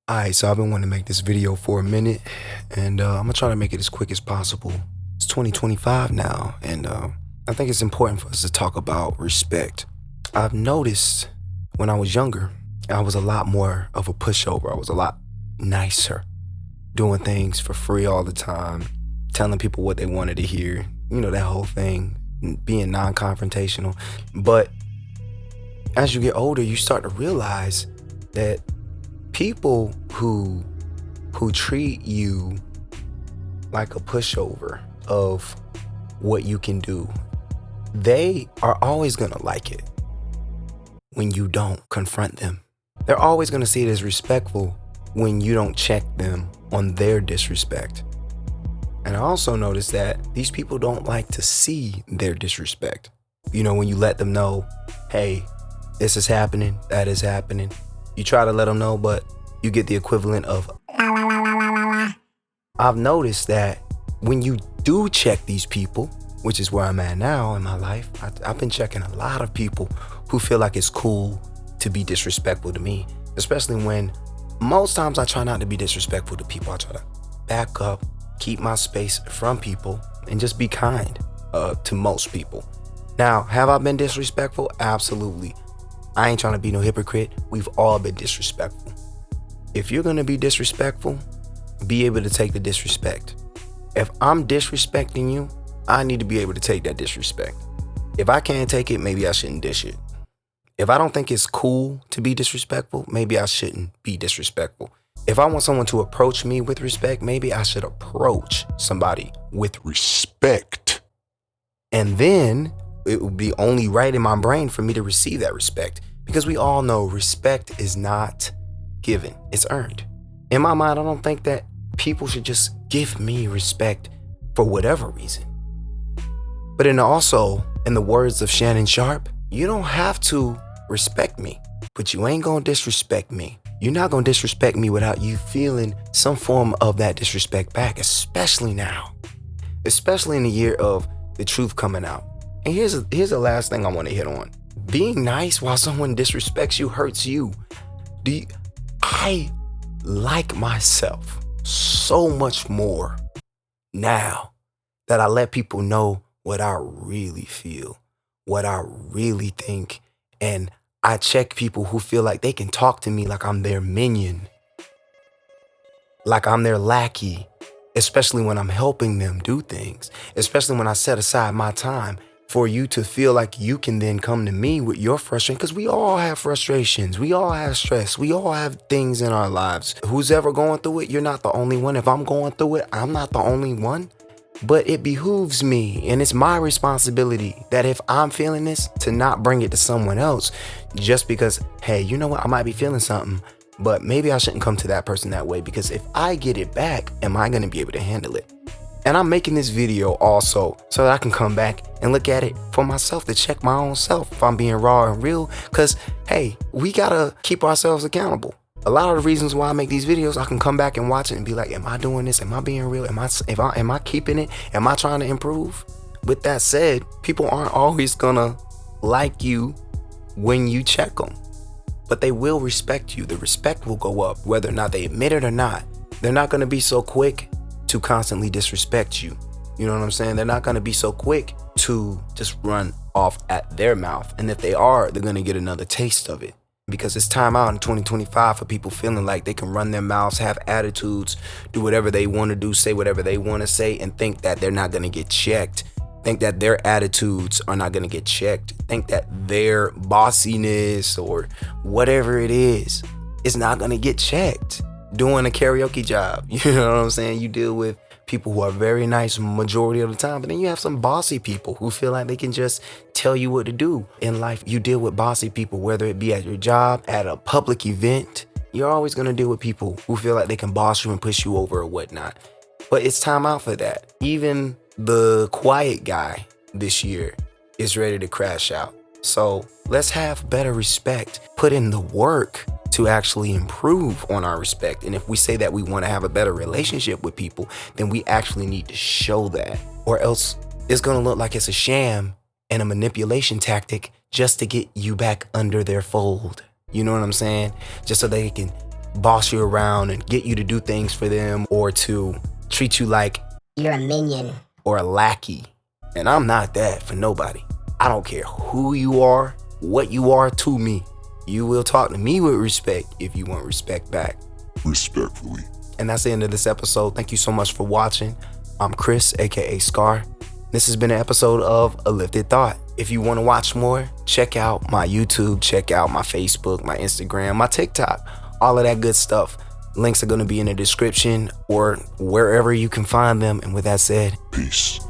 Alright, so I've been wanting to make this video for a minute, and I'm gonna try to make it as quick as possible. It's 2025 now, and I think it's important for us to talk about respect. I've noticed when I was younger, I was a lot more of a pushover. I was a lot nicer, doing things for free all the time, telling people what they wanted to hear, that whole thing, being non-confrontational. But as you get older, you start to realize that people who treat you like a pushover of what you can do, they are always gonna like it when you don't confront them. They're always gonna see it as respectful when you don't check them on their disrespect. And I also noticed that these people don't like to see their disrespect. When you let them know, hey, this is happening, that is happening. You try to let them know, but you get the equivalent of la, la, la, la, la, la, la. I've noticed that when you do check these people, which is where I'm at now in my life, I've been checking a lot of people who feel like it's cool to be disrespectful to me, especially when most times I try not to be disrespectful to people. I try to back up, keep my space from people, and just be kind to most people. Now, have I been disrespectful? Absolutely. I ain't trying to be no hypocrite. We've all been disrespectful. If you're gonna be disrespectful, be able to take the disrespect. If I'm disrespecting you, I need to be able to take that disrespect. If I can't take it, maybe I shouldn't dish it. If I don't think it's cool to be disrespectful, maybe I shouldn't be disrespectful. If I want someone to approach me with respect, maybe I should approach somebody with respect. And then it would be only right in my brain for me to receive that respect, because we all know respect is not given, it's earned. In my mind, I don't think that people should just give me respect for whatever reason. But in the words of Shannon Sharp, you don't have to respect me, but you ain't gonna disrespect me. You're not gonna disrespect me without you feeling some form of that disrespect back, especially now, especially in the year of the truth coming out. And here's the last thing I want to hit on. Being nice while someone disrespects you hurts you. I like myself so much more now that I let people know what I really feel, what I really think, and I check people who feel like they can talk to me like I'm their minion, like I'm their lackey, especially when I'm helping them do things, especially when I set aside my time for you to feel like you can then come to me with your frustration, because we all have frustrations, we all have stress, we all have things in our lives. Who's ever going through it, you're not the only one. If I'm going through it, I'm not the only one. But it behooves me, and it's my responsibility that if I'm feeling this, to not bring it to someone else just because, hey, you know what, I might be feeling something, but maybe I shouldn't come to that person that way, because if I get it back, am I going to be able to handle it? And I'm making this video also so that I can come back and look at it for myself, to check my own self if I'm being raw and real, because, hey, we got to keep ourselves accountable. A lot of the reasons why I make these videos, I can come back and watch it and be like, am I doing this? Am I being real? Am I keeping it? Am I trying to improve? With that said, people aren't always gonna like you when you check them, but they will respect you. The respect will go up, whether or not they admit it or not. They're not gonna be so quick to constantly disrespect you. You know what I'm saying? They're not gonna be so quick to just run off at their mouth. And if they are, they're gonna get another taste of it. Because it's time out in 2025 for people feeling like they can run their mouths, have attitudes, do whatever they want to do, say whatever they want to say, and think that they're not going to get checked. Think that their attitudes are not going to get checked. Think that their bossiness or whatever it is not going to get checked. Doing a karaoke job, you know what I'm saying? You deal with people who are very nice majority of the time, but then you have some bossy people who feel like they can just tell you what to do in life. You deal with bossy people, whether it be at your job, at a public event. You're always going to deal with people who feel like they can boss you and push you over or whatnot. But it's time out for that. Even the quiet guy this year is ready to crash out. So let's have better respect. Put in the work to actually improve on our respect. And if we say that we want to have a better relationship with people, then we actually need to show that, or else it's going to look like it's a sham and a manipulation tactic just to get you back under their fold. You know what I'm saying? Just so they can boss you around and get you to do things for them, or to treat you like you're a minion or a lackey. And I'm not that for nobody. I don't care who you are, what you are to me. You will talk to me with respect if you want respect back. Respectfully. And that's the end of this episode. Thank you so much for watching. I'm Chris, aka Scar. This has been an episode of A Lyfted Thought. If you want to watch more, check out my YouTube, check out my Facebook, my Instagram, my TikTok, all of that good stuff. Links are going to be in the description or wherever you can find them. And with that said, peace.